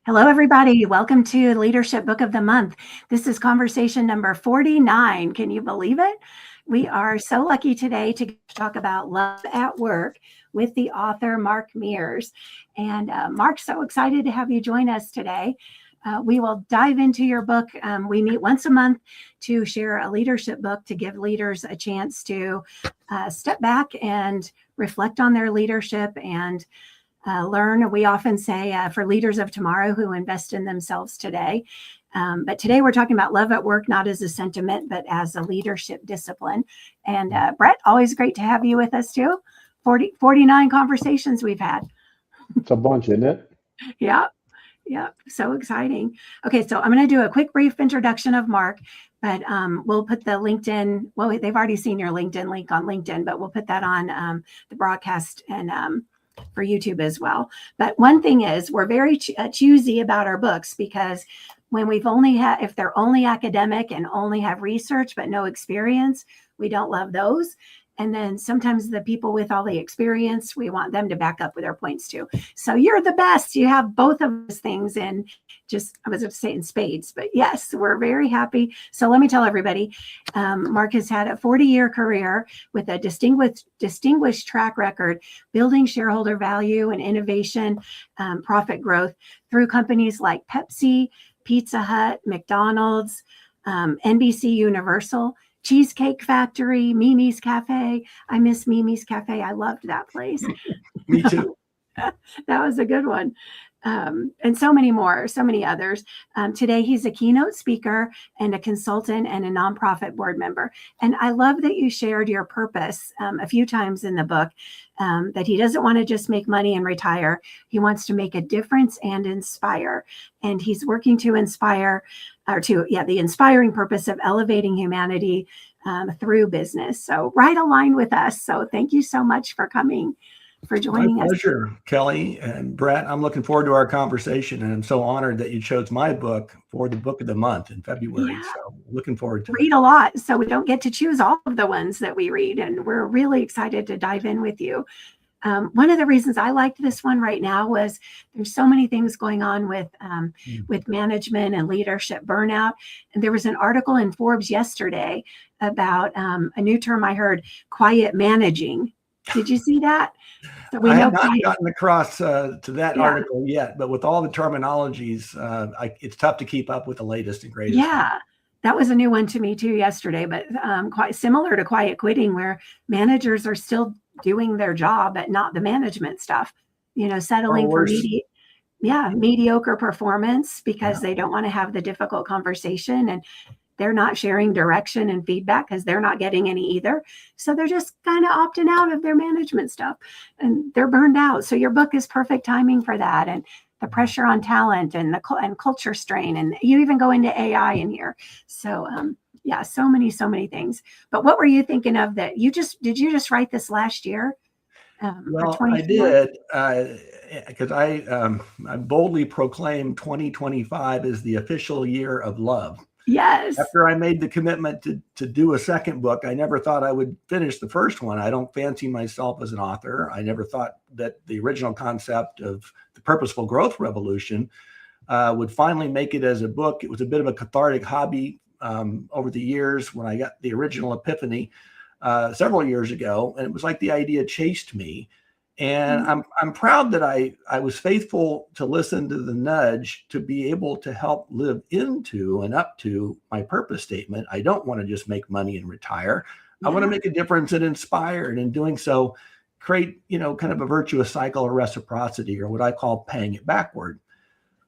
Hello, everybody. Welcome to Leadership Book of the Month. This is conversation number 49. Can you believe it? We are so lucky today to talk about love at work with the author, Mark Mears. And Mark, so excited to have you join us today. We will dive into your book. We meet once a month to share a leadership book to give leaders a chance to step back and reflect on their leadership and learn. We often say for leaders of tomorrow who invest in themselves today. But today we're talking about love at work, not as a sentiment, but as a leadership discipline. And Brett, always great to have you with us too. 49 conversations we've had. It's a bunch, isn't it? Yeah. Yeah. So exciting. Okay. So I'm going to do a quick, brief introduction of Mark, but we'll put the LinkedIn. Well, they've already seen your LinkedIn link on LinkedIn, but we'll put that on the broadcast and for YouTube as well. But one thing is we're very choosy about our books because when we've only had, if they're only academic and only have research but no experience, we don't love those. And then sometimes the people with all the experience, we want them to back up with their points too. So you're the best. You have both of those things in just, I was going to say in spades, but yes, we're very happy. So let me tell everybody, Mark has had a 40-year career with a distinguished track record, building shareholder value and innovation, profit growth through companies like Pepsi, Pizza Hut, McDonald's, NBC Universal, Cheesecake Factory, Mimi's Cafe. I miss Mimi's Cafe. I loved that place. Me too. That was a good one. And so many more, so many others. Today, he's a keynote speaker and a consultant and a nonprofit board member. And I love that you shared your purpose a few times in the book, that he doesn't want to just make money and retire. He wants to make a difference and inspire. And he's working to inspire, the inspiring purpose of elevating humanity through business. So right aligned with us. So thank you so much for coming. For joining us. My pleasure, Kelly and Brett. I'm looking forward to our conversation, and I'm so honored that you chose my book for the book of the month in February. Yeah. So looking forward to read a lot, so we don't get to choose all of the ones that we read, and we're really excited to dive in with you. One of the reasons I liked this one right now was there's so many things going on with management and leadership burnout. And there was an article in Forbes yesterday about a new term I heard, quiet managing. Did you see that? So I have not gotten across to that article yet, but with all the terminologies, it's tough to keep up with the latest and greatest. Yeah, that was a new one to me too yesterday, but quite similar to quiet quitting, where managers are still doing their job, but not the management stuff, settling for mediocre performance because they don't want to have the difficult conversation, and they're not sharing direction and feedback because they're not getting any either. So they're just kind of opting out of their management stuff and they're burned out. So your book is perfect timing for that. And the pressure on talent and the culture strain. And you even go into AI in here. So so many things. But what were you thinking of that did you just write this last year? Well, I did, because I boldly proclaimed 2025 as the official year of love. Yes. After I made the commitment to do a second book, I never thought I would finish the first one. I don't fancy myself as an author. I never thought that the original concept of the purposeful growth revolution would finally make it as a book. It was a bit of a cathartic hobby over the years when I got the original epiphany several years ago. And it was like the idea chased me. And I'm proud that I was faithful to listen to the nudge to be able to help live into and up to my purpose statement. I don't want to just make money and retire. I want to make a difference and inspire, and in doing so, create, kind of a virtuous cycle of reciprocity, or what I call paying it backward.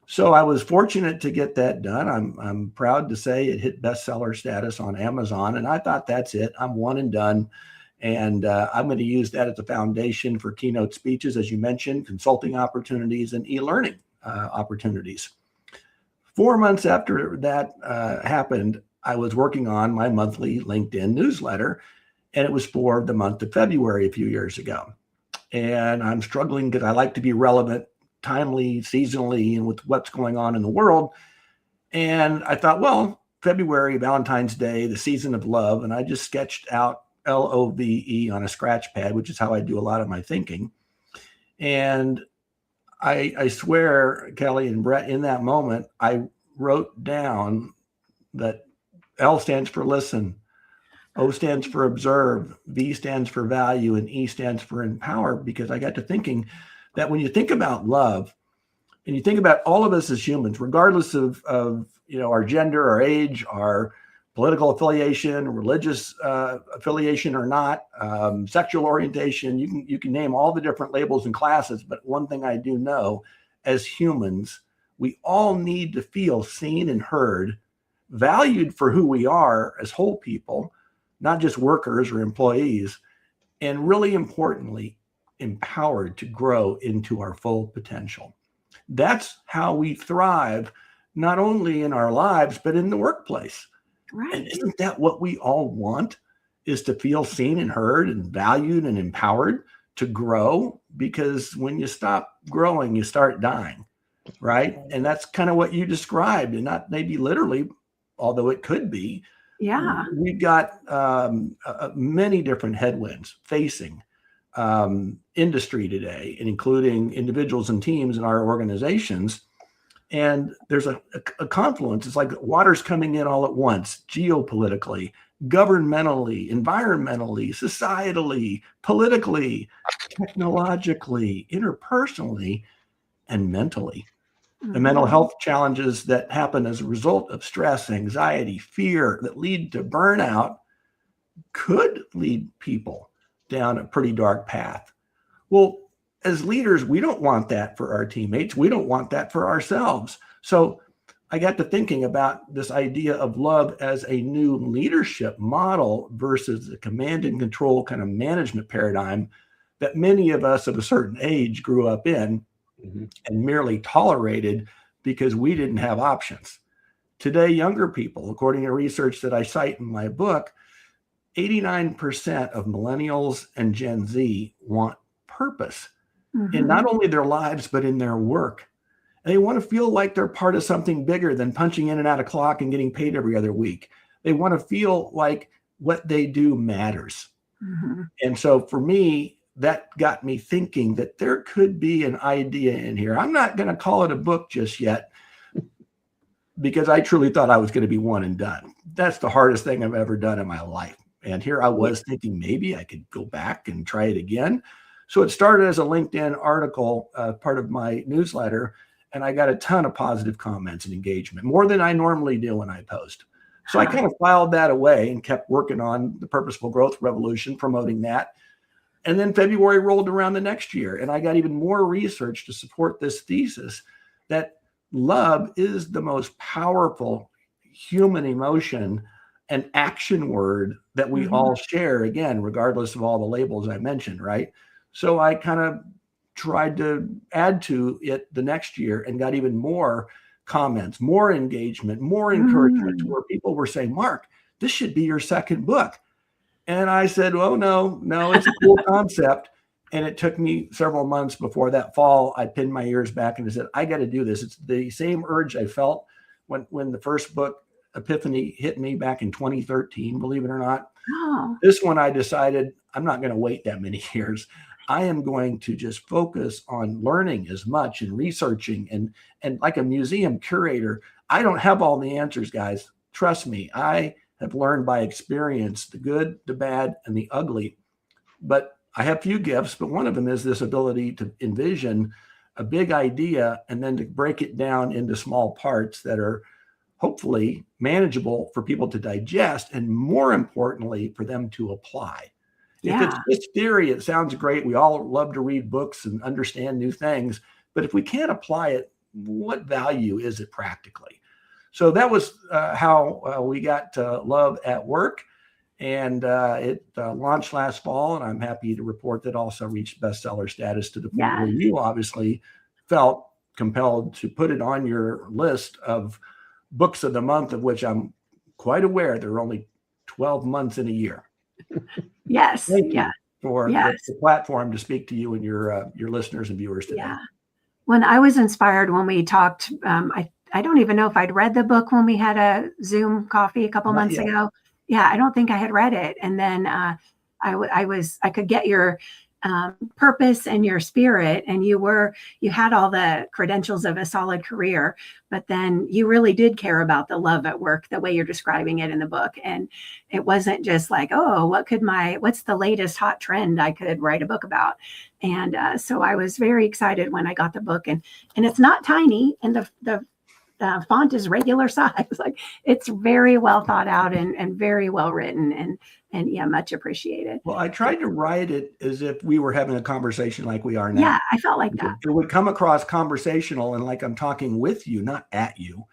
So I was fortunate to get that done. I'm proud to say it hit bestseller status on Amazon, and I thought that's it. I'm one and done. And I'm going to use that as a foundation for keynote speeches, as you mentioned, consulting opportunities, and e-learning opportunities. 4 months after that happened, I was working on my monthly LinkedIn newsletter, and it was for the month of February a few years ago. And I'm struggling because I like to be relevant, timely, seasonally, and with what's going on in the world. And I thought, well, February, Valentine's Day, the season of love, and I just sketched out LOVE on a scratch pad, which is how I do a lot of my thinking. And I swear, Kelly and Brett, in that moment, I wrote down that L stands for listen, O stands for observe, V stands for value, and E stands for empower, because I got to thinking that when you think about love and you think about all of us as humans, regardless of our gender, our age, our political affiliation, religious affiliation or not, sexual orientation, you can name all the different labels and classes. But one thing I do know, as humans, we all need to feel seen and heard, valued for who we are as whole people, not just workers or employees, and really importantly, empowered to grow into our full potential. That's how we thrive, not only in our lives, but in the workplace. Right. And isn't that what we all want, is to feel seen and heard and valued and empowered to grow? Because when you stop growing, you start dying, right? And that's kind of what you described, and not maybe literally, although it could be. Yeah. We've got many different headwinds facing industry today, and including individuals and teams in our organizations. And there's a confluence. It's like water's coming in all at once, geopolitically, governmentally, environmentally, societally, politically, technologically, interpersonally, and mentally. The mental health challenges that happen as a result of stress, anxiety, fear that lead to burnout could lead people down a pretty dark path. Well, as leaders, we don't want that for our teammates. We don't want that for ourselves. So I got to thinking about this idea of love as a new leadership model versus the command and control kind of management paradigm that many of us of a certain age grew up in and merely tolerated because we didn't have options. Today, younger people, according to research that I cite in my book, 89% of millennials and Gen Z want purpose in not only their lives, but in their work. And they want to feel like they're part of something bigger than punching in and out of clock and getting paid every other week. They want to feel like what they do matters. And so for me, that got me thinking that there could be an idea in here. I'm not going to call it a book just yet, because I truly thought I was going to be one and done. That's the hardest thing I've ever done in my life. And here I was thinking maybe I could go back and try it again. So it started as a LinkedIn article, part of my newsletter, and I got a ton of positive comments and engagement, more than I normally do when I post. So I kind of filed that away and kept working on the Purposeful Growth Revolution, promoting that. And then February rolled around the next year, and I got even more research to support this thesis that love is the most powerful human emotion and action word that we all share, again, regardless of all the labels I mentioned, right? So I kind of tried to add to it the next year and got even more comments, more engagement, more encouragement, to where people were saying, Mark, this should be your second book. And I said, oh, no, it's a cool concept. And it took me several months before that fall, I pinned my ears back and I said, I got to do this. It's the same urge I felt when the first book, Epiphany, hit me back in 2013, believe it or not. This one, I decided I'm not going to wait that many years. I am going to just focus on learning as much and researching and like a museum curator. I don't have all the answers, guys. Trust me. I have learned by experience the good, the bad, and the ugly. But I have few gifts, but one of them is this ability to envision a big idea and then to break it down into small parts that are hopefully manageable for people to digest, and more importantly, for them to apply. If it's just theory, it sounds great. We all love to read books and understand new things. But if we can't apply it, what value is it practically? So that was how we got Love at Work. And it launched last fall. And I'm happy to report that also reached bestseller status, to the point where you obviously felt compelled to put it on your list of books of the month, of which I'm quite aware there are only 12 months in a year. Thank you for the platform to speak to you and your listeners and viewers today. When I was inspired when we talked, I don't even know if I'd read the book when we had a Zoom coffee a couple months ago. I don't think I had read it. And then I could get your purpose and your spirit, and you had all the credentials of a solid career, but then you really did care about the love at work, the way you're describing it in the book. And it wasn't just like, oh, what's the latest hot trend I could write a book about? And so I was very excited when I got the book, and it's not tiny, and the font is regular size. Like, it's very well thought out and very well written, and yeah, much appreciated. Well, I tried to write it as if we were having a conversation like we are now. Yeah, I felt like that. It would come across conversational and like I'm talking with you, not at you.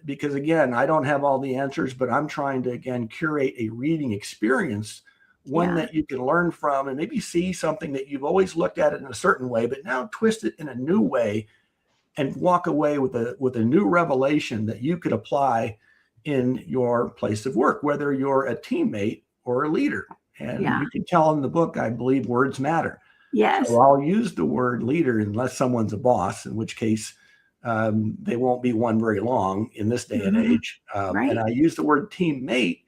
Because again, I don't have all the answers, but I'm trying to, again, curate a reading experience, one that you can learn from and maybe see something that you've always looked at it in a certain way, but now twist it in a new way and walk away with a new revelation that you could apply in your place of work, whether you're a teammate or a leader. And you can tell in the book, I believe words matter. Yes. So I'll use the word leader unless someone's a boss, in which case they won't be one very long in this day and age. And I use the word teammate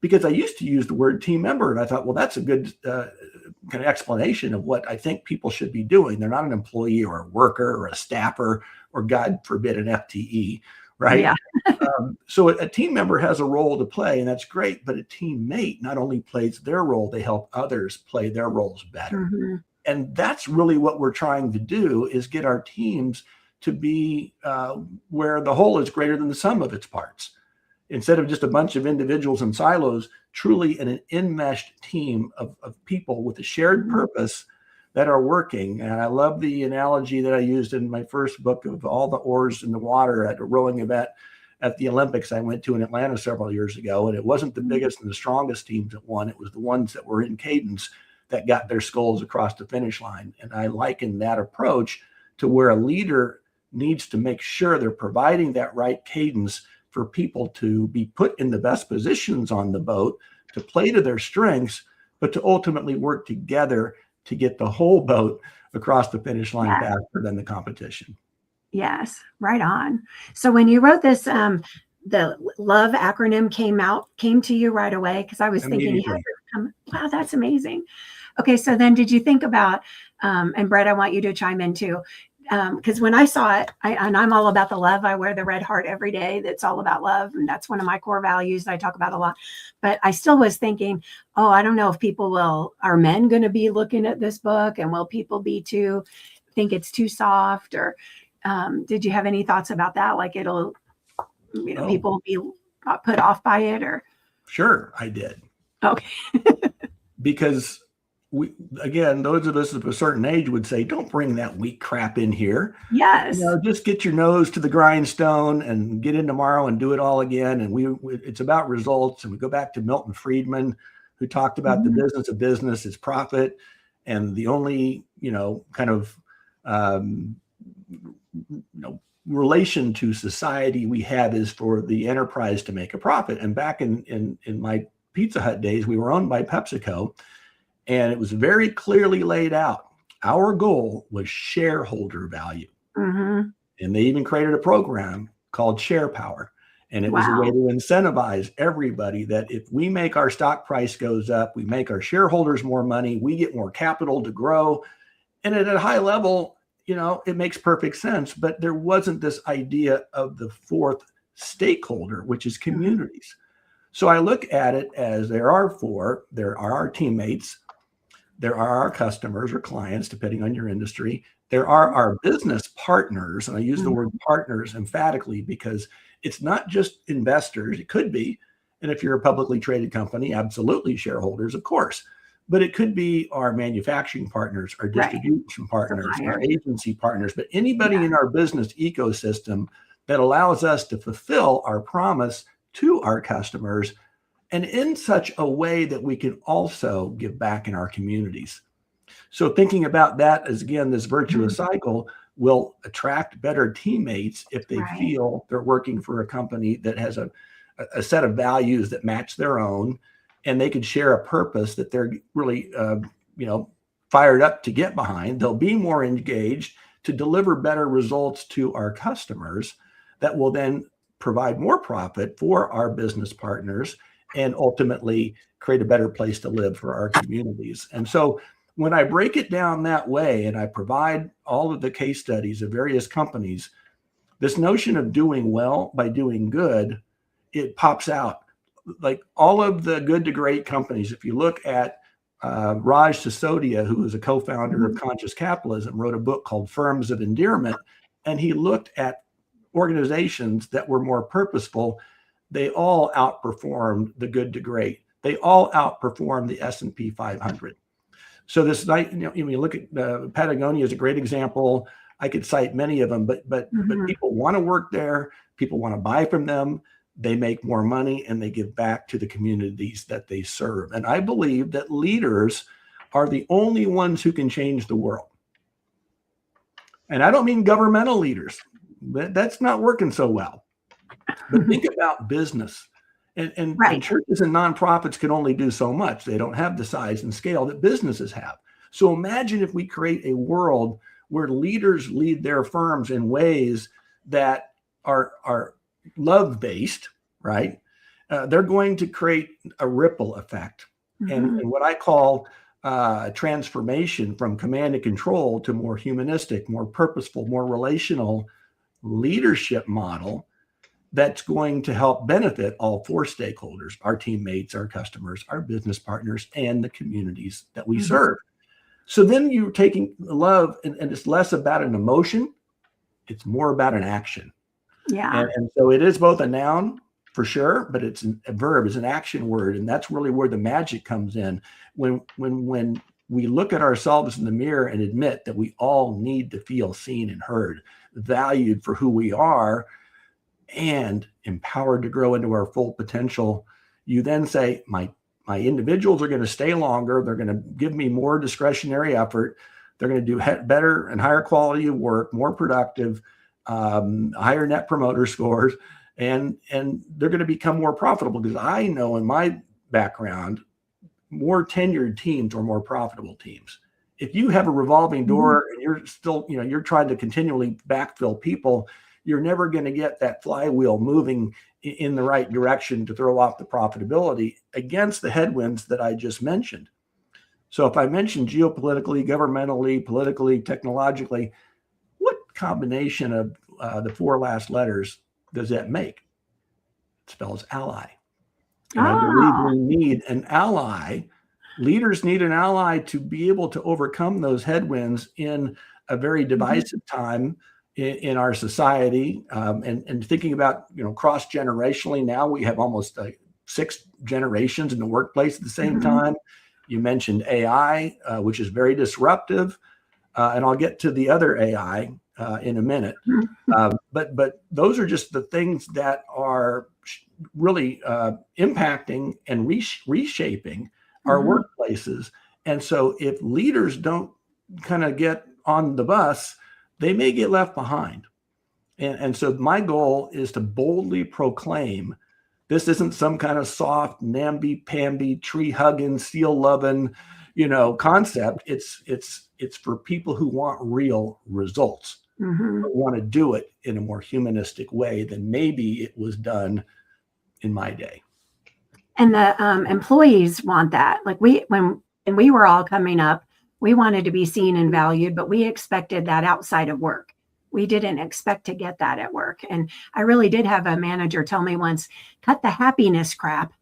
because I used to use the word team member. And I thought, well, that's a good kind of explanation of what I think people should be doing. They're not an employee or a worker or a staffer or, God forbid, an FTE. Right. Yeah. So a team member has a role to play, and that's great. But a teammate not only plays their role, they help others play their roles better. And that's really what we're trying to do, is get our teams to be where the whole is greater than the sum of its parts. Instead of just a bunch of individuals in silos, truly an enmeshed team of people with a shared purpose that are working. And I love the analogy that I used in my first book of all the oars in the water at a rowing event at the Olympics I went to in Atlanta several years ago. And it wasn't the biggest and the strongest teams that won. It was the ones that were in cadence that got their skulls across the finish line. And I liken that approach to where a leader needs to make sure they're providing that right cadence for people to be put in the best positions on the boat, to play to their strengths, but to ultimately work together to get the whole boat across the finish line faster than the competition. Yes, right on. So when you wrote this, the LOVE acronym came to you right away? Because I was thinking, wow, that's amazing. Okay, so then did you think about, and Brett, I want you to chime in too, because when I saw it, and I'm all about the love. I wear the red heart every day. That's all about love. And that's one of my core values that I talk about a lot. But I still was thinking, oh, I don't know if are men going to be looking at this book, and will people think it's too soft? Or did you have any thoughts about that? Like people will be put off by it, or? Sure, I did. Okay. Because those of us of a certain age would say, don't bring that weak crap in here. Yes. Just get your nose to the grindstone and get in tomorrow and do it all again. And it's about results. And we go back to Milton Friedman, who talked about the business of business is profit. And the only, kind of, relation to society we have is for the enterprise to make a profit. And back in my Pizza Hut days, we were owned by PepsiCo. And it was very clearly laid out. Our goal was shareholder value. And they even created a program called Share Power. And it was a way to incentivize everybody that if we make our stock price goes up, we make our shareholders more money, we get more capital to grow. And at a high level, it makes perfect sense. But there wasn't this idea of the fourth stakeholder, which is communities. So I look at it as there are our teammates, there are our customers or clients, depending on your industry. There are our business partners. And I use the word partners emphatically because it's not just investors. It could be. And if you're a publicly traded company, absolutely shareholders, of course. But it could be our manufacturing partners, our distribution partners, our agency partners, but anybody in our business ecosystem that allows us to fulfill our promise to our customers, and in such a way that we can also give back in our communities. So thinking about that as, again, this virtuous cycle will attract better teammates if they feel they're working for a company that has a set of values that match their own, and they could share a purpose that they're really, fired up to get behind. They'll be more engaged to deliver better results to our customers that will then provide more profit for our business partners and ultimately create a better place to live for our communities. And so when I break it down that way and I provide all of the case studies of various companies, this notion of doing well by doing good, it pops out. Like all of the good to great companies, if you look at Raj Sisodia, who is a co-founder of Conscious Capitalism, wrote a book called Firms of Endearment, and he looked at organizations that were more purposeful. They all outperformed the good to great. They all outperformed the S&P 500. So this night, you look at Patagonia is a great example. I could cite many of them, but people want to work there. People want to buy from them. They make more money and they give back to the communities that they serve. And I believe that leaders are the only ones who can change the world. And I don't mean governmental leaders. That's not working so well. But think about business. And churches and nonprofits can only do so much. They don't have the size and scale that businesses have. So imagine if we create a world where leaders lead their firms in ways that are love-based, right? They're going to create a ripple effect. And what I call transformation from command and control to more humanistic, more purposeful, more relational leadership model that's going to help benefit all four stakeholders, our teammates, our customers, our business partners, and the communities that we serve. So then you're taking love, and it's less about an emotion, it's more about an action. Yeah. And so it is both a noun for sure, but it's a verb, it's an action word. And that's really where the magic comes in. When we look at ourselves in the mirror and admit that we all need to feel seen and heard, valued for who we are, and empowered to grow into our full potential, you then say, my individuals are going to stay longer. They're going to give me more discretionary effort. They're going to do better and higher quality of work, more productive, higher net promoter scores, and they're going to become more profitable, because I know in my background, more tenured teams are more profitable teams. If you have a revolving door and you're still, you're trying to continually backfill people, you're never going to get that flywheel moving in the right direction to throw off the profitability against the headwinds that I just mentioned. So if I mentioned geopolitically, governmentally, politically, technologically, what combination of the four last letters does that make? It spells ally. And I believe we need an ally. Leaders need an ally to be able to overcome those headwinds in a very divisive time in our society, and thinking about, cross-generationally. Now we have almost 6 generations in the workplace at the same time. You mentioned AI, which is very disruptive, and I'll get to the other AI in a minute. But those are just the things that are really impacting and reshaping our workplaces. And so if leaders don't kind of get on the bus, they may get left behind. And so my goal is to boldly proclaim this isn't some kind of soft, namby-pamby, tree-hugging, seal-loving, concept. It's for people who want real results, who want to do it in a more humanistic way than maybe it was done in my day. And the employees want that. Like when we were all coming up, we wanted to be seen and valued, but we expected that outside of work. We didn't expect to get that at work. And I really did have a manager tell me once, cut the happiness crap.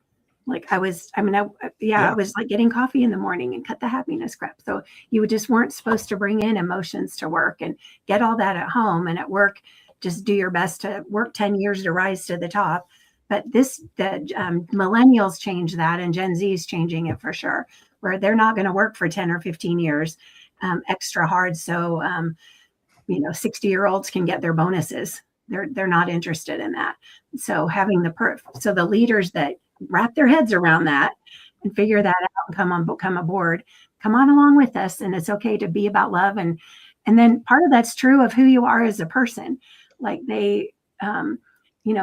Like I was like getting coffee in the morning and cut the happiness crap. So you just weren't supposed to bring in emotions to work and get all that at home, and at work, just do your best to work 10 years to rise to the top. But the millennials change that, and Gen Z is changing it for sure, where they're not going to work for 10 or 15 years extra hard. So, 60-year-olds can get their bonuses. They're not interested in that. So having the leaders that wrap their heads around that and figure that out and come aboard, come on along with us. And it's okay to be about love. And then part of that's true of who you are as a person. Like they,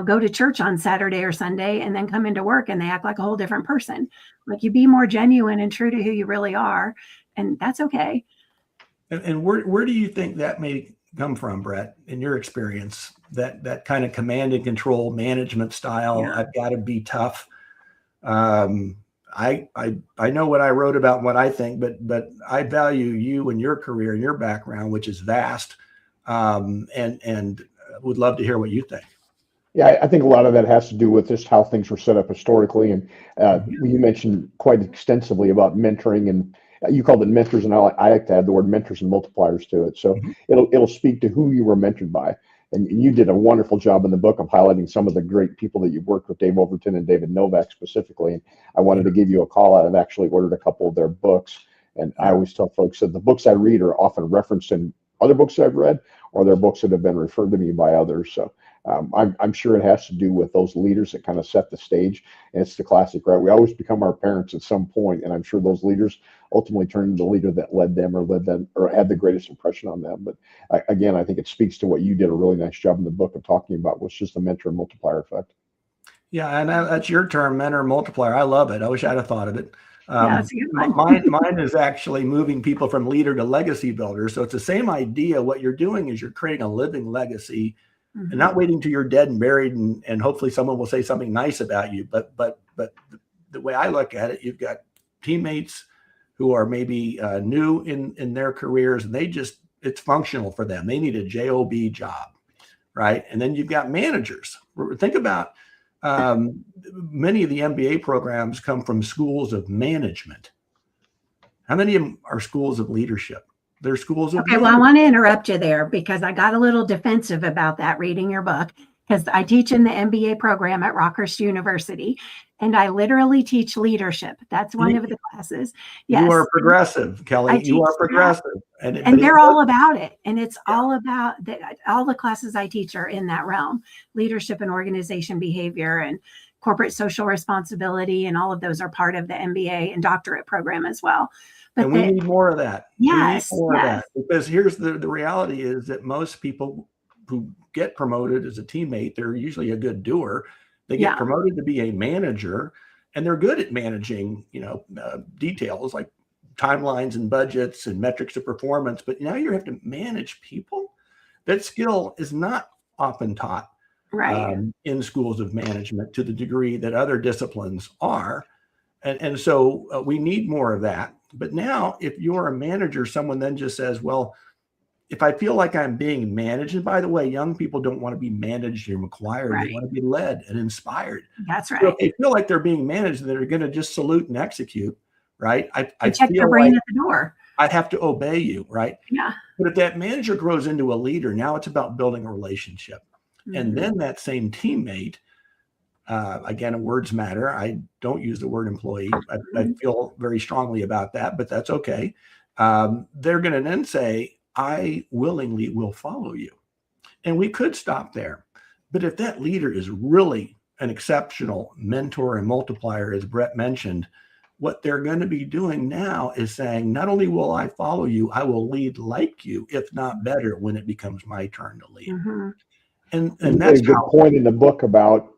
go to church on Saturday or Sunday and then come into work and they act like a whole different person. Like you be more genuine and true to who you really are. And that's okay. And where do you think that may come from, Brett, in your experience, that kind of command and control management style? Yeah. I've got to be tough. I know what I wrote about and what I think, but I value you and your career and your background, which is vast, and would love to hear what you think. Yeah, I think a lot of that has to do with just how things were set up historically. And you mentioned quite extensively about mentoring, and you called it mentors, and I like to add the word mentors and multipliers to it. So it'll speak to who you were mentored by. And you did a wonderful job in the book of highlighting some of the great people that you've worked with, Dave Overton and David Novak specifically. And I wanted to give you a call out. I've actually ordered a couple of their books. And I always tell folks that the books I read are often referenced in other books that I've read, or they're books that have been referred to me by others. So I'm sure it has to do with those leaders that kind of set the stage. And it's the classic, right? We always become our parents at some point, and I'm sure those leaders ultimately turned into the leader that led them or had the greatest impression on them. But again, I think it speaks to what you did a really nice job in the book of talking about, which is the mentor and multiplier effect. Yeah, and that's your term, mentor multiplier. I love it. I wish I'd have thought of it. Yeah, that's a good one. Mine is actually moving people from leader to legacy builder. So it's the same idea. What you're doing is you're creating a living legacy, and not waiting till you're dead and buried, and hopefully someone will say something nice about you. But the way I look at it, you've got teammates who are maybe new in their careers, and it's functional for them. They need a job job, right? And then you've got managers. Think about many of the MBA programs come from schools of management. How many of them are schools of leadership? They're schools of well, I want to interrupt you there because I got a little defensive about that reading your book, because I teach in the MBA program at Rockhurst University, and I literally teach leadership. That's one of the classes. Yes. You are progressive, Kelly. You are progressive. And they're all about it. And it's all about all the classes I teach are in that realm: leadership and organization behavior and corporate social responsibility. And all of those are part of the MBA and doctorate program as well. But and we need more of that. Yes. We need more of that. Because here's the reality is that most people who get promoted as a teammate, they're usually a good doer. They get promoted to be a manager, and they're good at managing, details like timelines and budgets and metrics of performance. But now you have to manage people. That skill is not often taught in schools of management to the degree that other disciplines are. And so we need more of that. But now if you're a manager, someone then just says, well, if I feel like I'm being managed, and by the way, young people don't want to be managed or required. They want to be led and inspired. That's right. So if they feel like they're being managed, they're going to just salute and execute, right? I check their brain at the door. I have to obey you, right? Yeah. But if that manager grows into a leader, now it's about building a relationship. And then that same teammate, again, words matter. I don't use the word employee. I feel very strongly about that, but that's okay. They're going to then say, I willingly will follow you. And we could stop there. But if that leader is really an exceptional mentor and multiplier, as Brett mentioned, what they're going to be doing now is saying, not only will I follow you, I will lead like you, if not better, when it becomes my turn to lead. And that's a good point in the book about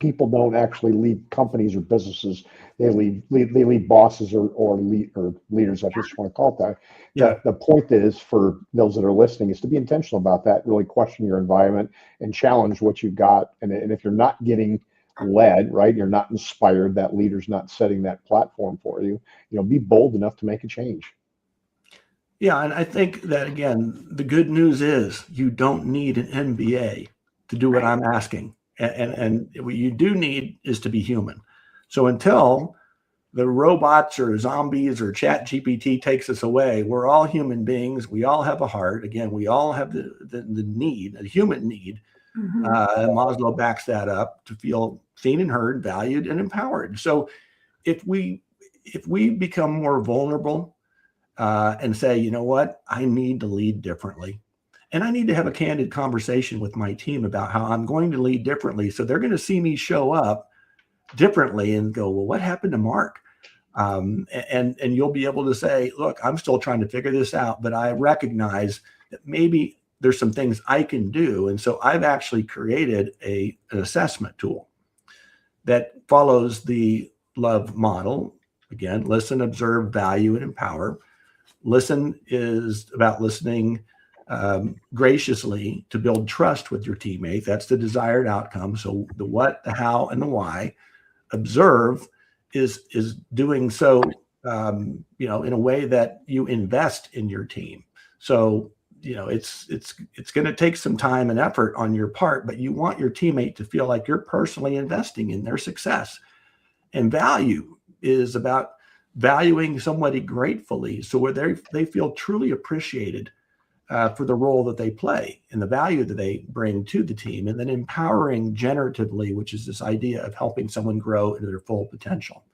people don't actually lead companies or businesses. They lead bosses or leaders. I just want to call it that. Yeah. The point is, for those that are listening, is to be intentional about that. Really question your environment and challenge what you've got. And if you're not getting led, right, you're not inspired, that leader's not setting that platform for you, be bold enough to make a change. Yeah. And I think that, again, the good news is you don't need an MBA to do what I'm asking. And what you do need is to be human. So until the robots or zombies or ChatGPT takes us away, we're all human beings. We all have a heart. Again, we all have the need, a human need. Maslow backs that up, to feel seen and heard, valued, and empowered. So if we become more vulnerable and say, you know what, I need to lead differently. And I need to have a candid conversation with my team about how I'm going to lead differently. So they're going to see me show up differently and go, well, what happened to Mark? And you'll be able to say, look, I'm still trying to figure this out, but I recognize that maybe there's some things I can do. And so I've actually created an assessment tool that follows the LOVE model. Again, listen, observe, value, and empower. Listen is about listening graciously to build trust with your teammate. That's the desired outcome. So the what, the how, and the why. Observe is doing so, you know, in a way that you invest in your team. So, you know, it's going to take some time and effort on your part, but you want your teammate to feel like you're personally investing in their success. And value is about valuing somebody gratefully, so where they feel truly appreciated for the role that they play and the value that they bring to the team, and then empowering generatively, which is this idea of helping someone grow into their full potential.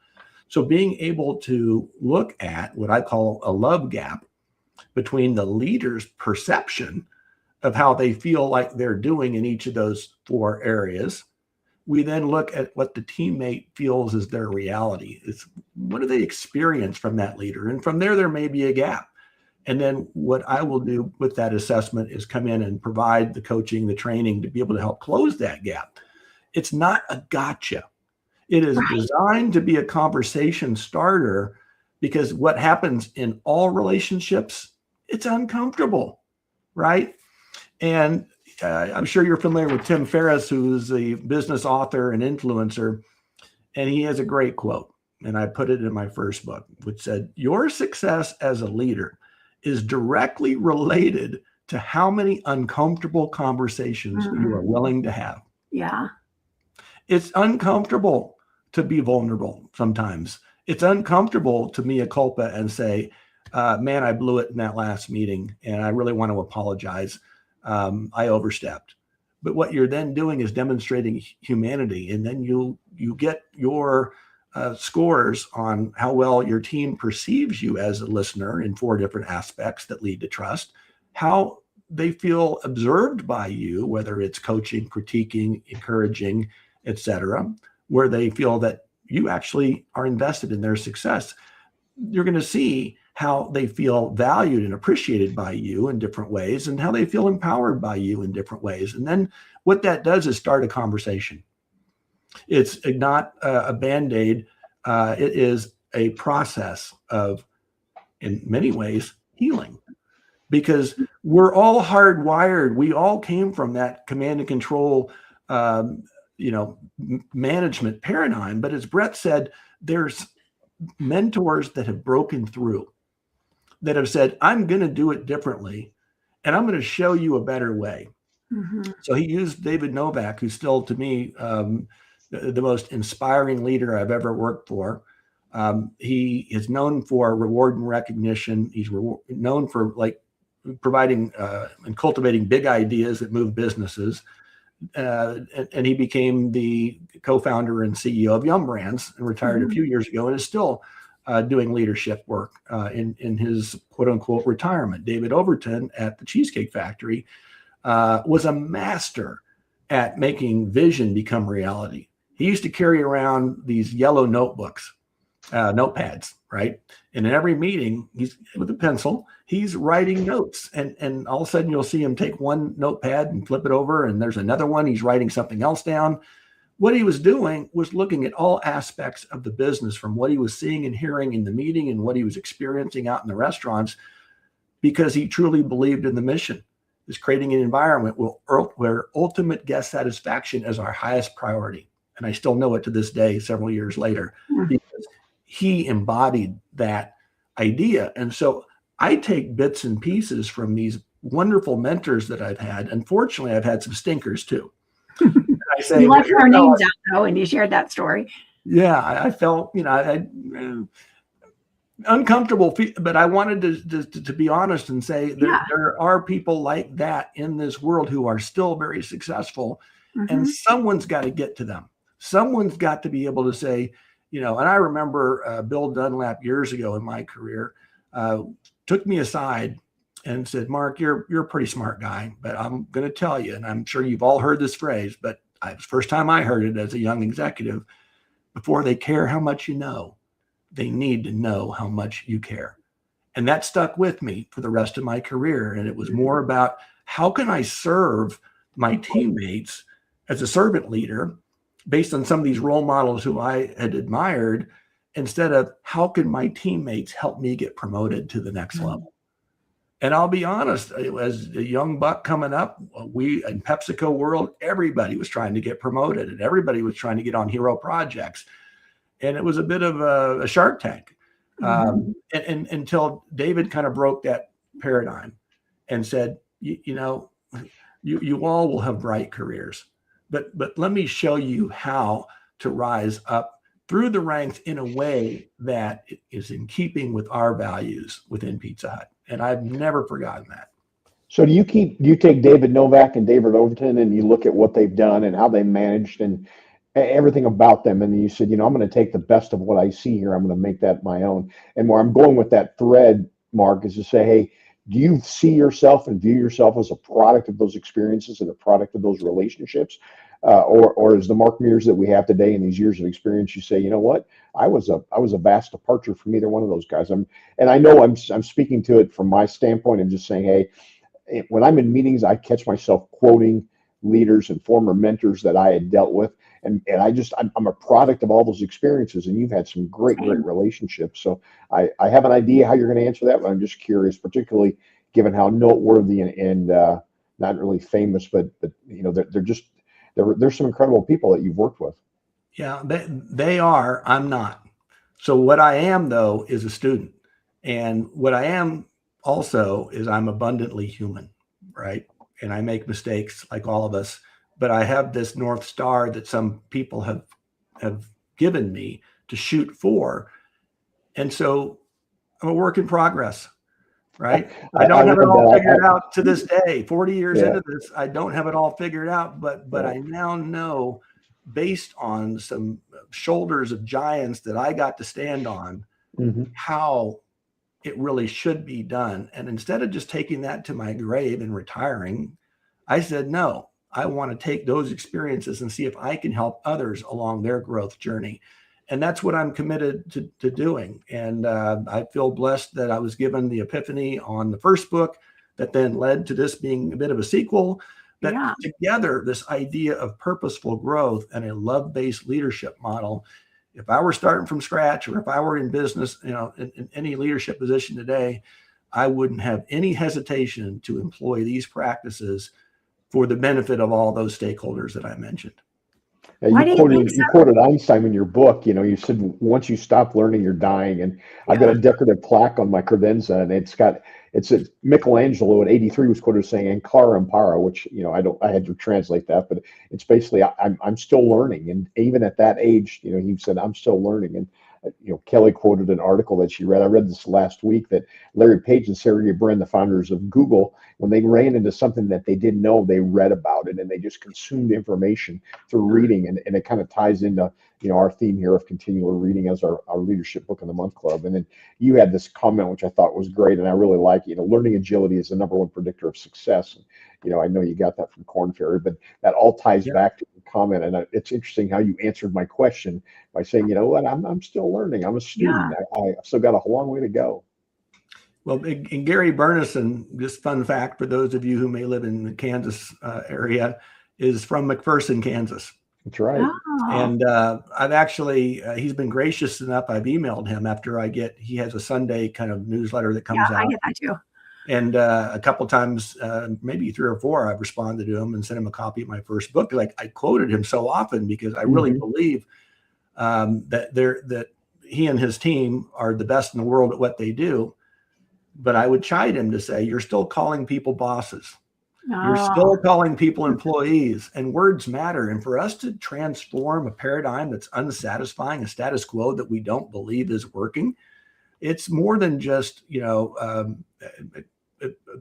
So being able to look at what I call a love gap between the leader's perception of how they feel like they're doing in each of those 4 areas. We then look at what the teammate feels is their reality. It's what do they experience from that leader? And from there may be a gap. And then what I will do with that assessment is come in and provide the coaching, the training to be able to help close that gap. It's not a gotcha. It is designed to be a conversation starter, because what happens in all relationships, it's uncomfortable, right? And I'm sure you're familiar with Tim Ferriss, who's a business author and influencer, and he has a great quote, and I put it in my first book, which said, "Your success as a leader is directly related to how many uncomfortable conversations you are willing to have." Yeah. It's uncomfortable to be vulnerable sometimes. It's uncomfortable to mea culpa and say, man, I blew it in that last meeting, and I really want to apologize. I overstepped. But what you're then doing is demonstrating humanity, and then you get your scores on how well your team perceives you as a listener in 4 different aspects that lead to trust, how they feel observed by you, whether it's coaching, critiquing, encouraging, etc., where they feel that you actually are invested in their success. You're going to see how they feel valued and appreciated by you in different ways, and how they feel empowered by you in different ways. And then what that does is start a conversation. It's not a Band-Aid. It is a process of, in many ways, healing, because we're all hardwired. We all came from that command and control, management paradigm. But as Bret said, there's mentors that have broken through, that have said, I'm going to do it differently, and I'm going to show you a better way. So he used David Novak, who's still, to me, the most inspiring leader I've ever worked for. He is known for reward and recognition. He's known for providing and cultivating big ideas that move businesses. And he became the co-founder and CEO of Yum Brands, and retired a few years ago, and is still doing leadership work in his quote unquote retirement. David Overton at the Cheesecake Factory was a master at making vision become reality. He used to carry around these yellow notebooks, notepads, right? And in every meeting, he's with a pencil, he's writing notes. And all of a sudden you'll see him take one notepad and flip it over, and there's another one, he's writing something else down. What he was doing was looking at all aspects of the business, from what he was seeing and hearing in the meeting and what he was experiencing out in the restaurants, because he truly believed in the mission, is creating an environment where ultimate guest satisfaction is our highest priority. And I still know it to this day, several years later, because he embodied that idea. And so I take bits and pieces from these wonderful mentors that I've had. Unfortunately, I've had some stinkers too. I say, you left our names out though, and you shared that story. Yeah, I felt, uncomfortable, but I wanted to be honest and say there are people like that in this world who are still very successful, and someone's got to get to them. Someone's got to be able to say, and I remember Bill Dunlap years ago in my career took me aside and said, Mark, you're a pretty smart guy, but I'm going to tell you, and I'm sure you've all heard this phrase, but it was the first time I heard it as a young executive: before they care how much you know, they need to know how much you care. And that stuck with me for the rest of my career. And it was more about, how can I serve my teammates as a servant leader based on some of these role models who I had admired, instead of how can my teammates help me get promoted to the next level? And I'll be honest, as a young buck coming up, we in PepsiCo world, everybody was trying to get promoted, and everybody was trying to get on hero projects. And it was a bit of a Shark Tank. And until David kind of broke that paradigm and said, you all will have bright careers, but let me show you how to rise up through the ranks in a way that is in keeping with our values within Pizza Hut. And I've never forgotten that. So do you take David Novak and David Overton and you look at what they've done and how they managed and everything about them, and then you said, I'm going to take the best of what I see here, I'm going to make that my own. And where I'm going with that thread, Mark, is to say, hey, do you see yourself and view yourself as a product of those experiences and a product of those relationships? Or is the Mark Mears that we have today in these years of experience, you say, you know what, I was a vast departure from either one of those guys. I know I'm speaking to it from my standpoint and just saying, hey, when I'm in meetings, I catch myself quoting leaders and former mentors that I had dealt with. And I'm a product of all those experiences, and you've had some great relationships. So I have an idea how you're going to answer that, but I'm just curious, particularly given how noteworthy and not really famous, but there's some incredible people that you've worked with. Yeah, they are. I'm not. So what I am, though, is a student. And what I am also is I'm abundantly human, right? And I make mistakes like all of us. But I have this North Star that some people have given me to shoot for. And so I'm a work in progress, right? I don't have it all figured out to this day. 40 years into this, I don't have it all figured out, but I now know, based on some shoulders of giants that I got to stand on, how it really should be done. And instead of just taking that to my grave and retiring, I said, no, I want to take those experiences and see if I can help others along their growth journey. And that's what I'm committed to doing. And I feel blessed that I was given the epiphany on the first book that then led to this being a bit of a sequel, that together, this idea of purposeful growth and a love-based leadership model. If I were starting from scratch, or if I were in business, in any leadership position today, I wouldn't have any hesitation to employ these practices for the benefit of all those stakeholders that I mentioned. Yeah, you quoted Einstein in your book. You said, once you stop learning, you're dying. And I've got a decorative plaque on my credenza, and it's a Michelangelo at 83 was quoted as saying "Ancora imparo," which I had to translate that, but it's basically I'm still learning. And even at that age, he said I'm still learning. And Kelly quoted an article that she read. I read this last week, that Larry Page and Sergey Brin, the founders of Google, when they ran into something that they didn't know, they read about it and they just consumed information through reading. And it kind of ties into our theme here of continual reading as our leadership book of the month club. And then you had this comment which I thought was great, and I really like it. Learning agility is the #1 predictor of success. And, I know you got that from Korn Ferry, but that all ties back to the comment. And it's interesting how you answered my question by saying, you know what, I'm still learning. I'm a student. I've still got a long way to go. Well, and Gary Byrnes, just fun fact for those of you who may live in the Kansas area, is from McPherson, Kansas. That's right. Oh. And I've actually, he's been gracious enough. I've emailed him after he has a Sunday kind of newsletter that comes out. I get that too. And a couple times, maybe 3 or 4, I've responded to him and sent him a copy of my first book. Like, I quoted him so often because I really believe that he and his team are the best in the world at what they do. But I would chide him to say, you're still calling people bosses. You're still calling people employees, and words matter. And for us to transform a paradigm that's unsatisfying, a status quo that we don't believe is working, it's more than just,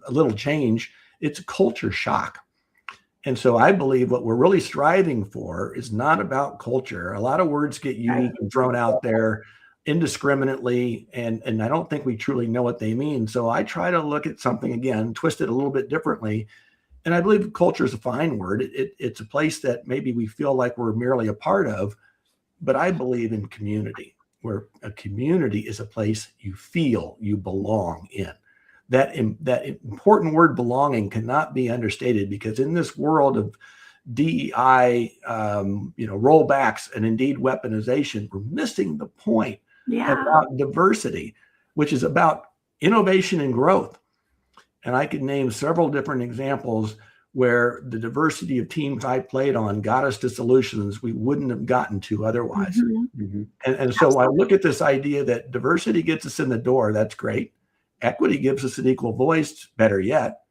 a little change. It's a culture shock. And so I believe what we're really striving for is not about culture. A lot of words get used and thrown out there indiscriminately, and I don't think we truly know what they mean. So I try to look at something, again, twist it a little bit differently. And I believe culture is a fine word. It's a place that maybe we feel like we're merely a part of, but I believe in community, where a community is a place you feel you belong in. That important word belonging cannot be understated, because in this world of DEI, rollbacks and indeed weaponization, we're missing the point about diversity, which is about innovation and growth. And I could name several different examples where the diversity of teams I played on got us to solutions we wouldn't have gotten to otherwise. And so I look at this idea that diversity gets us in the door. That's great. Equity gives us an equal voice. Better yet,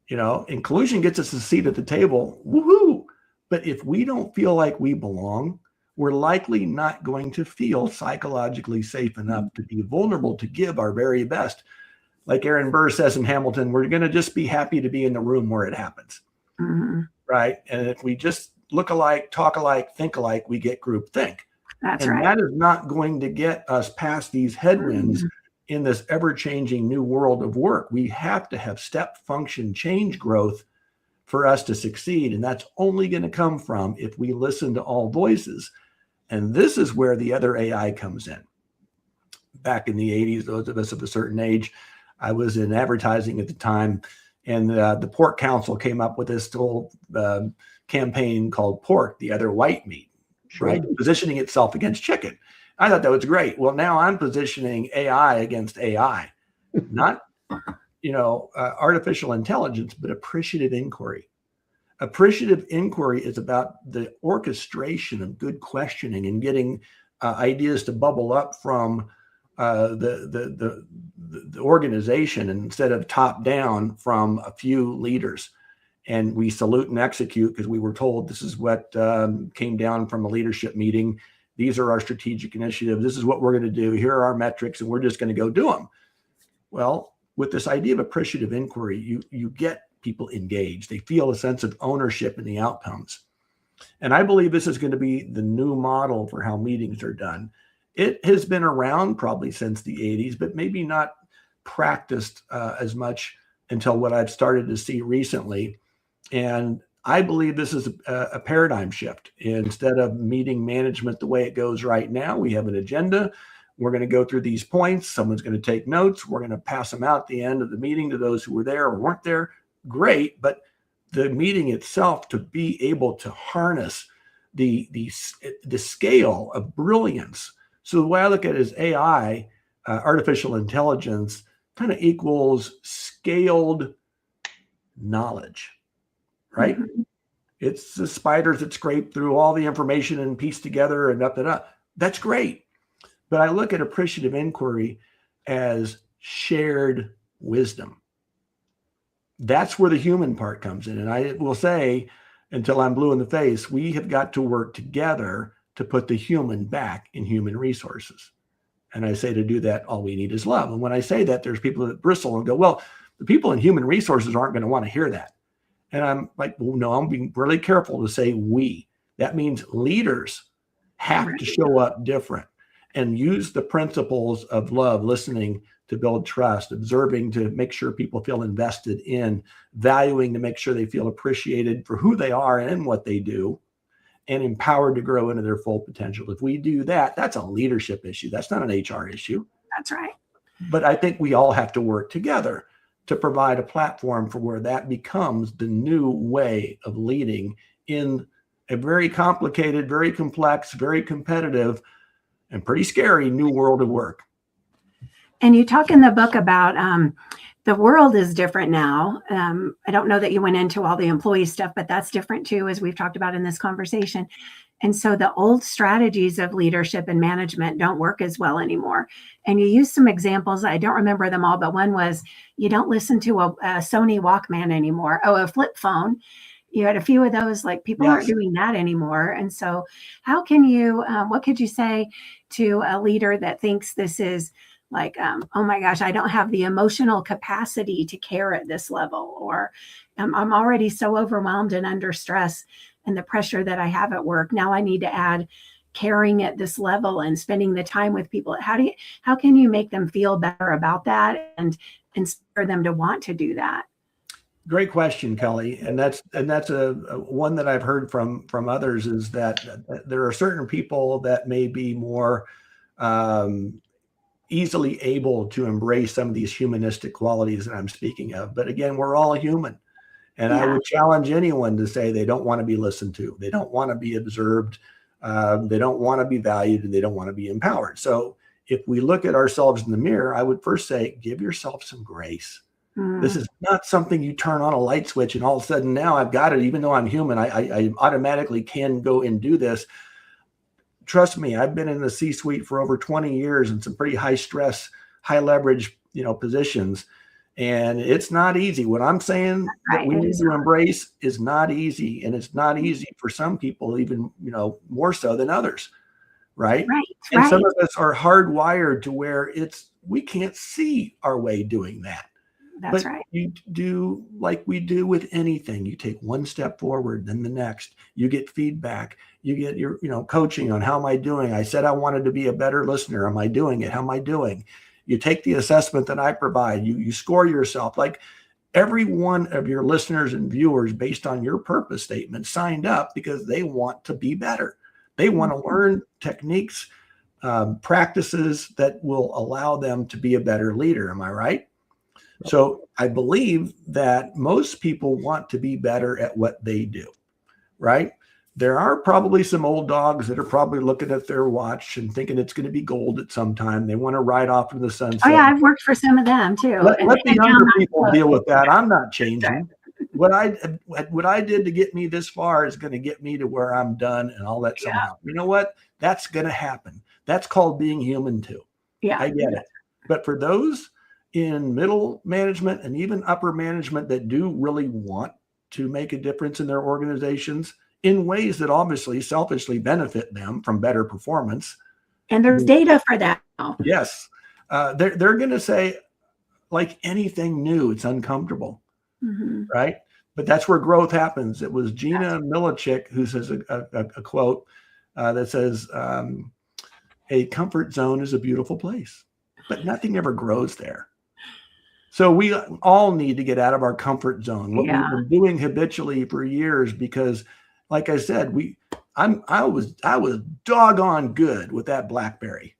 inclusion gets us a seat at the table. Woohoo! But if we don't feel like we belong, we're likely not going to feel psychologically safe enough to be vulnerable to give our very best. Like Aaron Burr says in Hamilton, we're going to just be happy to be in the room where it happens. Right. And if we just look alike, talk alike, think alike, we get groupthink. That's and right. that is not going to get us past these headwinds in this ever-changing new world of work. We have to have step function change growth for us to succeed. And that's only going to come from if we listen to all voices. And this is where the other AI comes in. Back in the 80s, those of us of a certain age, I was in advertising at the time, and the Pork Council came up with this whole campaign called Pork, the Other White Meat, right? Positioning itself against chicken. I thought that was great. Well, now I'm positioning AI against AI, not artificial intelligence, but appreciative inquiry. Appreciative inquiry is about the orchestration of good questioning and getting ideas to bubble up from the organization, and instead of top down from a few leaders. And we salute and execute because we were told this is what came down from a leadership meeting. These are our strategic initiatives. This is what we're going to do. Here are our metrics, and we're just going to go do them. Well, with this idea of appreciative inquiry, you get people engaged. They feel a sense of ownership in the outcomes. And I believe this is going to be the new model for how meetings are done. It has been around probably since the 80s, but maybe not practiced as much until what I've started to see recently. And I believe this is a paradigm shift. Instead of meeting management the way it goes right now, we have an agenda. We're going to go through these points. Someone's going to take notes. We're going to pass them out at the end of the meeting to those who were there or weren't there. Great. But the meeting itself, to be able to harness the scale of brilliance. So the way I look at it is AI, artificial intelligence, kind of equals scaled knowledge, right? It's the spiders that scrape through all the information and piece together and up and up. That's great. But I look at appreciative inquiry as shared wisdom. That's where the human part comes in. And I will say, until I'm blue in the face, we have got to work together to put the human back in human resources. And I say to do that, all we need is love. And when I say that, there's people that bristle and go, well, the people in human resources aren't going to want to hear that. And I'm like, well, no, I'm being really careful to say we. That means leaders have to show up different and use the principles of love, listening to build trust, observing to make sure people feel invested in, valuing to make sure they feel appreciated for who they are and what they do, and empowered to grow into their full potential. If we do that, that's a leadership issue. That's not an HR issue. That's right. But I think we all have to work together to provide a platform for where that becomes the new way of leading in a very complicated, very complex, very competitive, and pretty scary new world of work. And you talk in the book about the world is different now. I don't know that you went into all the employee stuff, but that's different too, as we've talked about in this conversation. And so the old strategies of leadership and management don't work as well anymore. And you use some examples. I don't remember them all, but one was you don't listen to a Sony Walkman anymore. Oh, a flip phone. You had a few of those, like people aren't doing that anymore. And so how can you, what could you say to a leader that thinks this is like, oh my gosh, I don't have the emotional capacity to care at this level, or I'm already so overwhelmed and under stress and the pressure that I have at work. Now I need to add caring at this level and spending the time with people. How can you make them feel better about that and inspire them to want to do that? Great question, Kelly. And that's a one that I've heard from others, is that there are certain people that may be more easily able to embrace some of these humanistic qualities that I'm speaking of. But again, we're all human. And I would challenge anyone to say they don't want to be listened to. They don't want to be observed. They don't want to be valued, and they don't want to be empowered. So if we look at ourselves in the mirror, I would first say, give yourself some grace. This is not something you turn on a light switch and all of a sudden now I've got it. Even though I'm human, I automatically can go and do this. Trust me, I've been in the C-suite for over 20 years in some pretty high stress, high leverage, positions. And it's not easy. What I'm saying that we need to embrace is not easy. And it's not easy for some people, even, more so than others. Right. And some of us are hardwired to where we can't see our way doing that. That's but right. You do like we do with anything. You take one step forward, then the next. You get feedback. You get your, coaching on how am I doing? I said I wanted to be a better listener. Am I doing it? How am I doing? You take the assessment that I provide. You score yourself. Like every one of your listeners and viewers, based on your purpose statement, signed up because they want to be better. They want to learn techniques, practices that will allow them to be a better leader. Am I right? So I believe that most people want to be better at what they do, right? There are probably some old dogs that are probably looking at their watch and thinking it's going to be gold at some time. They want to ride off into the sunset. Oh yeah, I've worked for some of them too. Let the younger people deal with that. I'm not changing. What I did to get me this far is going to get me to where I'm done, and I'll let someone else. You know what? That's going to happen. That's called being human too. Yeah, I get it. But for those in middle management and even upper management that do really want to make a difference in their organizations in ways that obviously selfishly benefit them from better performance. And there's data for that now. Yes. They're going to say, like anything new, it's uncomfortable, right? But that's where growth happens. It was Gina Milichik who says a quote that says, a comfort zone is a beautiful place, but nothing ever grows there. So we all need to get out of our comfort zone, what we've been doing habitually for years, because like I said, I was doggone good with that BlackBerry,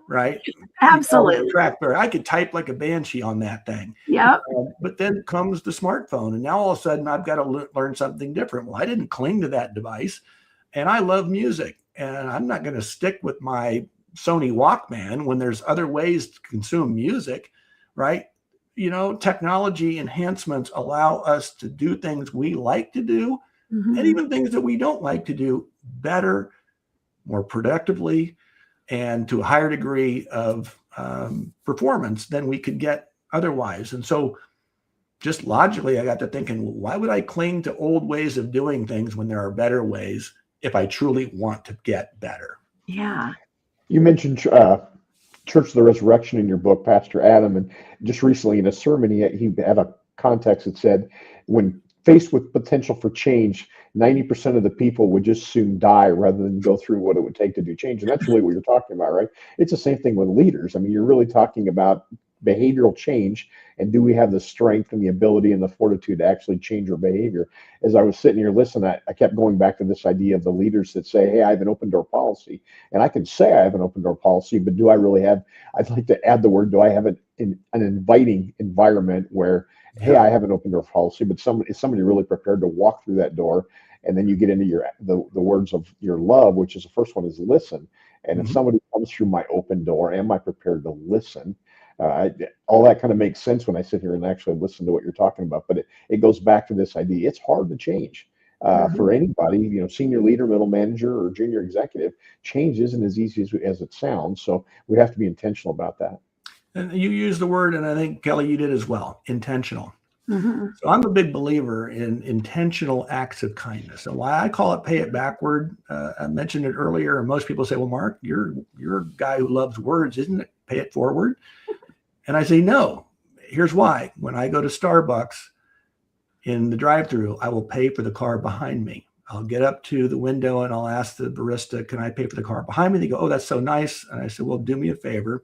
right? Absolutely. BlackBerry. I could type like a banshee on that thing. Yep. But then comes the smartphone, and now all of a sudden I've got to learn something different. Well, I didn't cling to that device, and I love music, and I'm not going to stick with my Sony Walkman when there's other ways to consume music, right? Technology enhancements allow us to do things we like to do, and even things that we don't like to do better, more productively, and to a higher degree of performance than we could get otherwise. And so just logically, I got to thinking, well, why would I cling to old ways of doing things when there are better ways if I truly want to get better? Yeah. You mentioned Church of the Resurrection in your book, Pastor Adam, and just recently in a sermon, he had a context that said, when faced with potential for change, 90% of the people would just soon die rather than go through what it would take to do change. And that's really what you're talking about, right? It's the same thing with leaders. I mean, you're really talking about behavioral change, and do we have the strength and the ability and the fortitude to actually change our behavior? As I was sitting here listening, I kept going back to this idea of the leaders that say, hey, I have an open door policy. And I can say I have an open door policy, but do I really have, I'd like to add the word, do I have an inviting environment where, hey, I have an open door policy, but is somebody really prepared to walk through that door? And then you get into the words of your love, which is the first one is listen. And if somebody comes through my open door, am I prepared to listen? All that kind of makes sense when I sit here and actually listen to what you're talking about. But it goes back to this idea. It's hard to change for anybody, senior leader, middle manager, or junior executive. Change isn't as easy as it sounds. So we have to be intentional about that. And you use the word, and I think, Kelly, you did as well, intentional. So I'm a big believer in intentional acts of kindness. And why I call it pay it backward, I mentioned it earlier, and most people say, well, Mark, you're a guy who loves words, isn't it? Pay it forward. And I say, no. Here's why. When I go to Starbucks in the drive-thru, I will pay for the car behind me. I'll get up to the window and I'll ask the barista, can I pay for the car behind me? They go, oh, that's so nice. And I said, well, do me a favor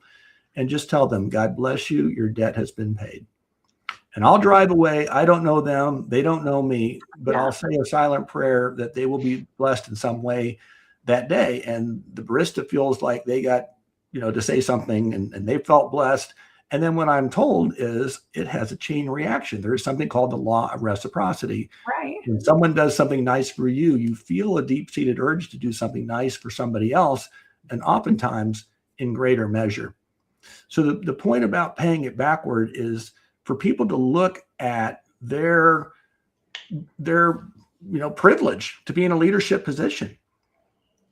and just tell them, God bless you, your debt has been paid. And I'll drive away. I don't know them. They don't know me, but I'll say a silent prayer that they will be blessed in some way that day. And the barista feels like they got, to say something and they felt blessed. And then what I'm told is it has a chain reaction. There is something called the law of reciprocity. Right. When someone does something nice for you, you feel a deep-seated urge to do something nice for somebody else, and oftentimes in greater measure. So the point about paying it backward is, for people to look at their privilege to be in a leadership position,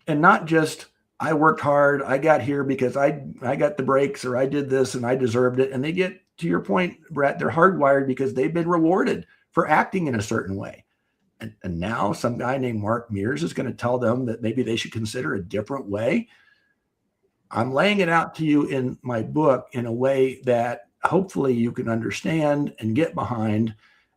and not just, I worked hard, I got here because I got the breaks, or I did this and I deserved it. And they get, to your point, Brett, they're hardwired because they've been rewarded for acting in a certain way. And now some guy named Mark Mears is going to tell them that maybe they should consider a different way. I'm laying it out to you in my book in a way that hopefully you can understand and get behind,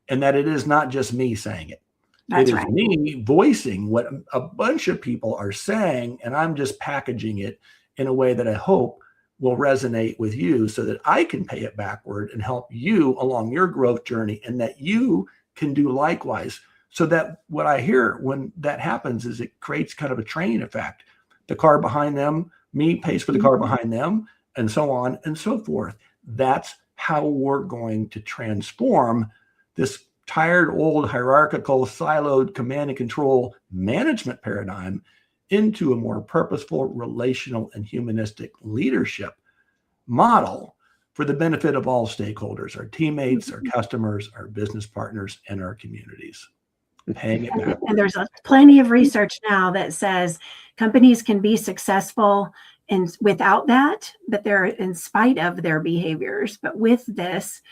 and that it is not just me saying it. That's it is right. me voicing what a bunch of people are saying, and I'm just packaging it in a way that I hope will resonate with you so that I can pay it backward and help you along your growth journey, and that you can do likewise. So that what I hear when that happens is it creates kind of a train effect. The car behind them, me pays for the car behind them, and so on and so forth. That's how we're going to transform this tired, old, hierarchical, siloed command and control management paradigm into a more purposeful, relational, and humanistic leadership model for the benefit of all stakeholders, our teammates, our customers, our business partners, and our communities. Paying it back. And there's plenty of research now that says companies can be successful without that, but they're in spite of their behaviors. But with this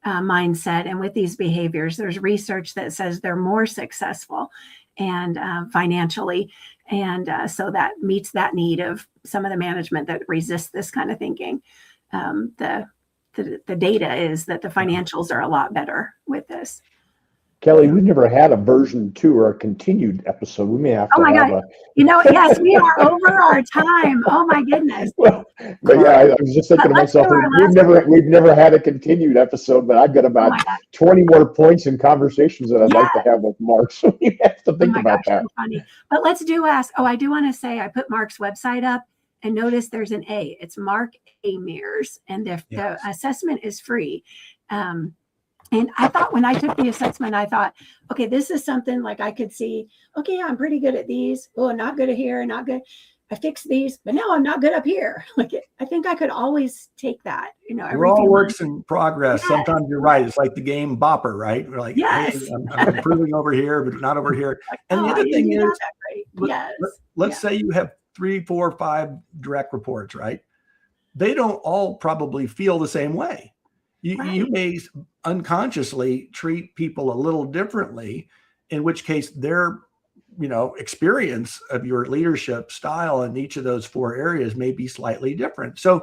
mindset and with these behaviors, there's research that says they're more successful and financially. And so that meets that need of some of the management that resists this kind of thinking. The data is that the financials are a lot better with this. Kelly, we've never had a version 2 or a continued episode. We may have to have a. Yes, we are over our time. Oh my goodness. Well, but yeah, I was just thinking to myself, we've never had a continued episode, but I've got about 20 more points and conversations that I'd like to have with Mark. So we have to think about that. So funny. But let's ask. I do want to say I put Mark's website up, and notice there's an A. It's Mark A. Mears, and the assessment is free. And I thought when I took the assessment, I thought, okay, this is something like I could see, okay, yeah, I'm pretty good at these. Oh, not good at here, not good. I fixed these, but now I'm not good up here. I think I could always take that, We're all works in progress. Yes. Sometimes you're right. It's like the game Bopper, right? We're like, yes. Hey, I'm improving over here, but not over here. And the other thing is, let's say you have 3, 4, 5 direct reports, right? They don't all probably feel the same way. You may unconsciously treat people a little differently, in which case their experience of your leadership style in each of those 4 areas may be slightly different. So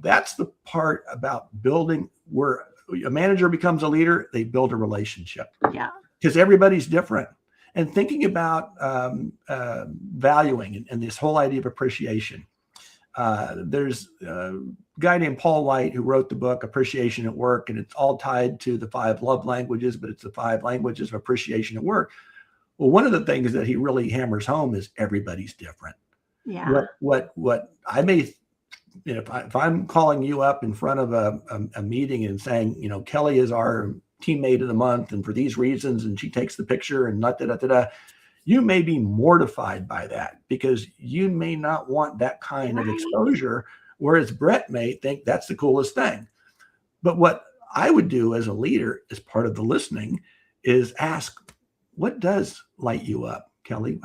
that's the part about building, where a manager becomes a leader, they build a relationship. Yeah. Because everybody's different. And thinking about valuing and this whole idea of appreciation. There's a guy named Paul White who wrote the book Appreciation at Work, and it's all tied to the 5 love languages, but it's the 5 languages of appreciation at work. Well, one of the things that he really hammers home is everybody's different. Yeah. What I may, if I'm calling you up in front of a meeting and saying, Kelly is our teammate of the month, and for these reasons, and she takes the picture and you may be mortified by that because you may not want that kind of exposure, whereas Brett may think that's the coolest thing. But what I would do as a leader, as part of the listening, is ask, what does light you up, Kelly?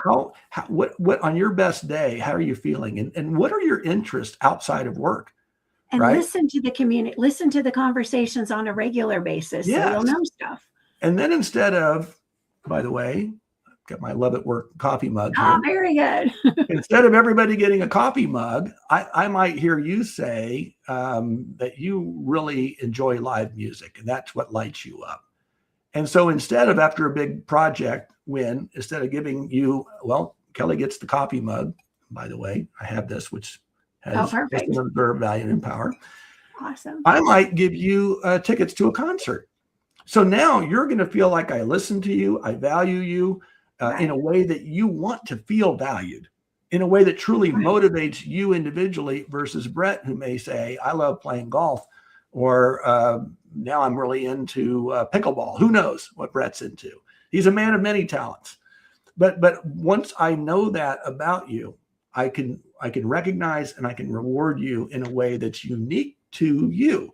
What on your best day, how are you feeling? And what are your interests outside of work? And listen to the community, listen to the conversations on a regular basis. Yes. So you'll know stuff. And then instead of, by the way, got my Love at Work coffee mug here. Oh, very good. Instead of everybody getting a coffee mug, I might hear you say that you really enjoy live music, and that's what lights you up. And so instead of, after a big project win, instead of giving you, Kelly gets the coffee mug. By the way, I have this, which has observe, value, and empower. Awesome. I might give you tickets to a concert. So now you're going to feel like I listen to you, I value you, in a way that you want to feel valued, in a way that truly motivates you individually, versus Brett, who may say, I love playing golf, or now I'm really into pickleball. Who knows what Brett's into? He's a man of many talents. But once I know that about you, I can recognize and I can reward you in a way that's unique to you.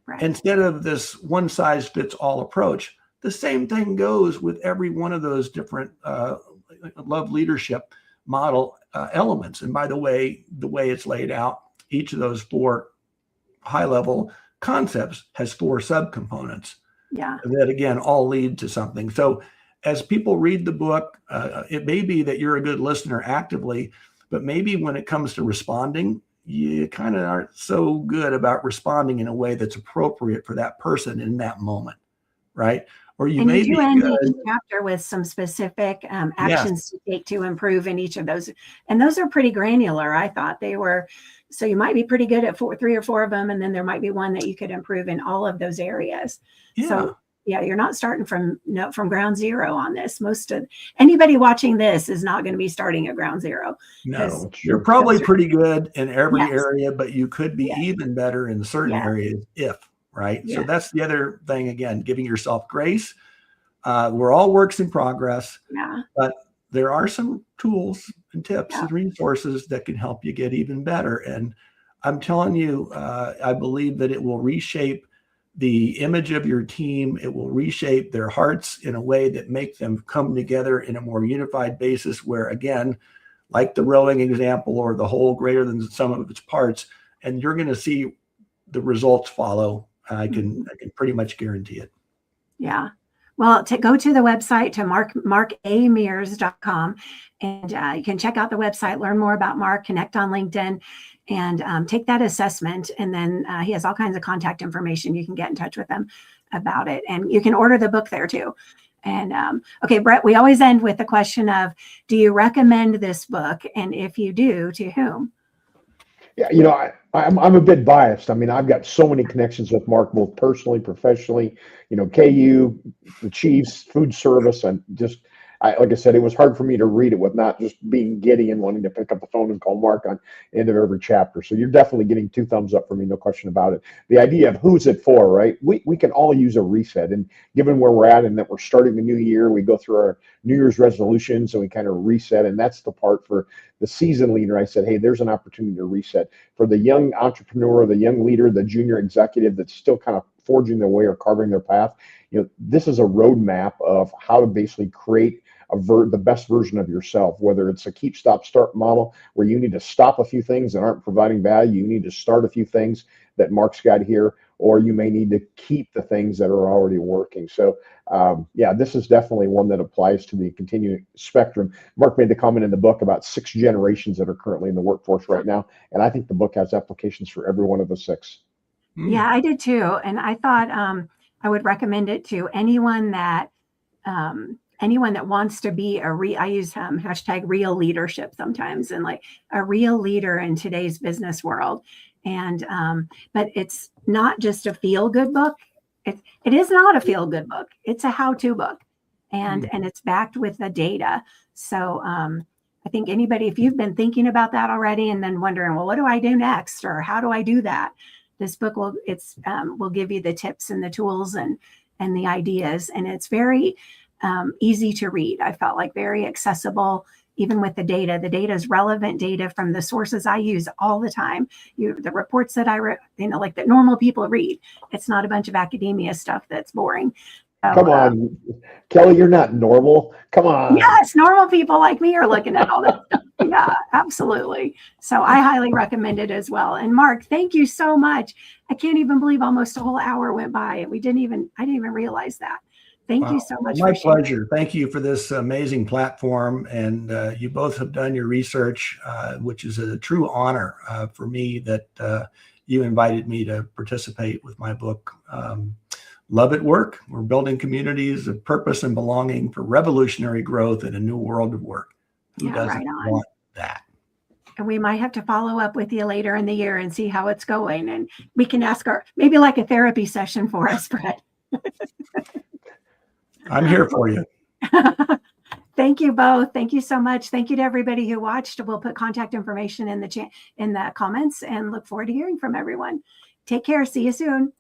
Right. instead of this one size fits all approach. The same thing goes with every one of those different love leadership model elements. And by the way it's laid out, each of those 4 high level concepts has 4 subcomponents. Yeah. That again all lead to something. So as people read the book, it may be that you're a good listener actively, but maybe when it comes to responding, you kind of aren't so good about responding in a way that's appropriate for that person in that moment, right? Or you may do be end good. each chapter with some specific actions to take to improve in each of those. And those are pretty granular. I thought they were. So you might be pretty good at 3 or 4 of them. And then there might be one that you could improve in all of those areas. Yeah. So yeah, you're not starting from ground zero on this. Most of anybody watching this is not going to be starting at ground zero. No, you're probably pretty good in every Yes. area, but you could be even better in certain areas right? Yeah. So that's the other thing, again, giving yourself grace. We're all works in progress, but there are some tools and tips and resources that can help you get even better. And I'm telling you, I believe that it will reshape the image of your team. It will reshape their hearts in a way that make them come together in a more unified basis where, again, like the rowing example or the whole greater than the sum of its parts, and you're going to see the results follow. I can pretty much guarantee it. Yeah. Well, go to the website to markamears.com and you can check out the website, learn more about Mark, connect on LinkedIn, and take that assessment. And then he has all kinds of contact information. You can get in touch with him about it. And you can order the book there too. And okay, Brett, we always end with the question of, do you recommend this book? And if you do, to whom? Yeah, I'm a bit biased. I mean, I've got so many connections with Mark, both personally, professionally. KU, the Chiefs, food service, and just like I said, it was hard for me to read it with not just being giddy and wanting to pick up the phone and call Mark on the end of every chapter. So you're definitely getting 2 thumbs up for me, no question about it. The idea of who's it for, right? We can all use a reset, and given where we're at and that we're starting the new year, we go through our New Year's resolutions and we kind of reset, and that's the part for the seasoned leader. I said, hey, there's an opportunity to reset. For the young entrepreneur, the young leader, the junior executive that's still kind of forging their way or carving their path, this is a roadmap of how to basically create the best version of yourself, whether it's a keep, stop, start model where you need to stop a few things that aren't providing value, you need to start a few things that Mark's got here, or you may need to keep the things that are already working. So this is definitely one that applies to the continuing spectrum. Mark made the comment in the book about 6 generations that are currently in the workforce right now, and I think the book has applications for every one of the 6. Yeah, I did too. And I thought I would recommend it to anyone that wants to be I use hashtag real leadership sometimes, and like a real leader in today's business world. And but it's not just a feel-good book. It is not a feel-good book. It's a how-to book, and it's backed with the data. So I think anybody, if you've been thinking about that already and then wondering, well, what do I do next, or how do I do that? This book will give you the tips and the tools and the ideas, and it's very easy to read. I felt like very accessible, even with the data. The data is relevant data from the sources I use all the time. The reports that I like that normal people read. It's not a bunch of academia stuff that's boring. So, come on, Kelly, you're not normal. Come on. Yes, normal people like me are looking at all that stuff. Yeah, absolutely. So I highly recommend it as well. And Mark, thank you so much. I can't even believe almost a whole hour went by. I didn't even realize that. Thank you so much. My pleasure. Thank you for this amazing platform. And you both have done your research, which is a true honor for me that you invited me to participate with my book, Love at Work. We're building communities of purpose and belonging for revolutionary growth in a new world of work. Who doesn't want that? And we might have to follow up with you later in the year and see how it's going. And we can ask maybe like a therapy session for us, Brett. I'm here for you. Thank you both. Thank you so much. Thank you to everybody who watched. We'll put contact information in the comments and look forward to hearing from everyone. Take care. See you soon.